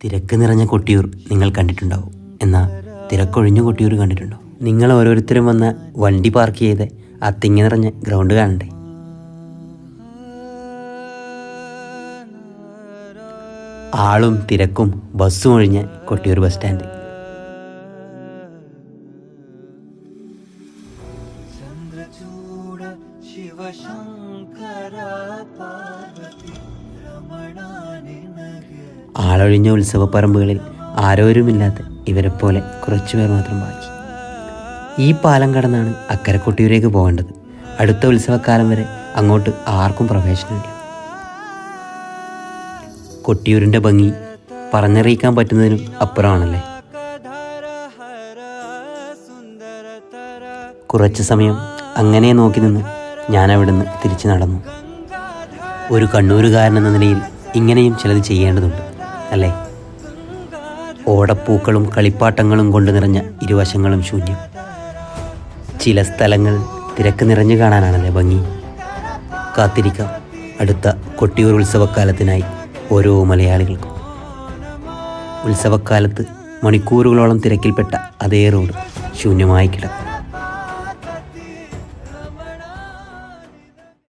തിരക്ക് നിറഞ്ഞ കൊട്ടിയൂർ നിങ്ങൾ കണ്ടിട്ടുണ്ടാവും. എന്നാൽ തിരക്കൊഴിഞ്ഞ കൊട്ടിയൂർ കണ്ടിട്ടുണ്ടോ? നിങ്ങൾ ഓരോരുത്തരും വന്ന വണ്ടി പാർക്ക് ചെയ്ത് ആ തിങ്ങി നിറഞ്ഞ ഗ്രൗണ്ട് കാണണ്ടേ? ആളും തിരക്കും ബസ്സും ഒഴിഞ്ഞ കൊട്ടിയൂർ ബസ് സ്റ്റാൻഡ്. ആളൊഴിഞ്ഞ ഉത്സവപ്പറമ്പുകളിൽ ആരോരുമില്ലാത്ത ഇവരെപ്പോലെ കുറച്ചുപേർ മാത്രം ബാക്കി. ഈ പാലം കടന്നാണ് അക്കരെ കൊട്ടിയൂരേക്ക് പോകേണ്ടത്. അടുത്ത ഉത്സവക്കാലം വരെ അങ്ങോട്ട് ആർക്കും പ്രവേശനമില്ല. കൊട്ടിയൂരിൻ്റെ ഭംഗി പറഞ്ഞറിയിക്കാൻ പറ്റുന്നതിനും അപ്പുറമാണല്ലേ. കുറച്ച് സമയം അങ്ങനെ നോക്കി നിന്ന് ഞാൻ അവിടുന്ന് തിരിച്ചു നടന്നു. ഒരു കണ്ണൂരുകാരൻ എന്ന നിലയിൽ ഇങ്ങനെയും ചിലത് ചെയ്യേണ്ടതുണ്ട് അല്ലേ? ഓടപ്പൂക്കളും കളിപ്പാട്ടങ്ങളും കൊണ്ട് നിറഞ്ഞ ഇരുവശങ്ങളും ശൂന്യം. ചില സ്ഥലങ്ങൾ തിരക്ക് നിറഞ്ഞു കാണാനാണല്ലേ ഭംഗി. കാത്തിരിക്കാം അടുത്ത കൊട്ടിയൂർ ഉത്സവക്കാലത്തിനായി ഓരോ മലയാളികൾക്കും. ഉത്സവക്കാലത്ത് മണിക്കൂറുകളോളം തിരക്കിൽപ്പെട്ട അതേ റോഡ് ശൂന്യമായി കിടക്കും.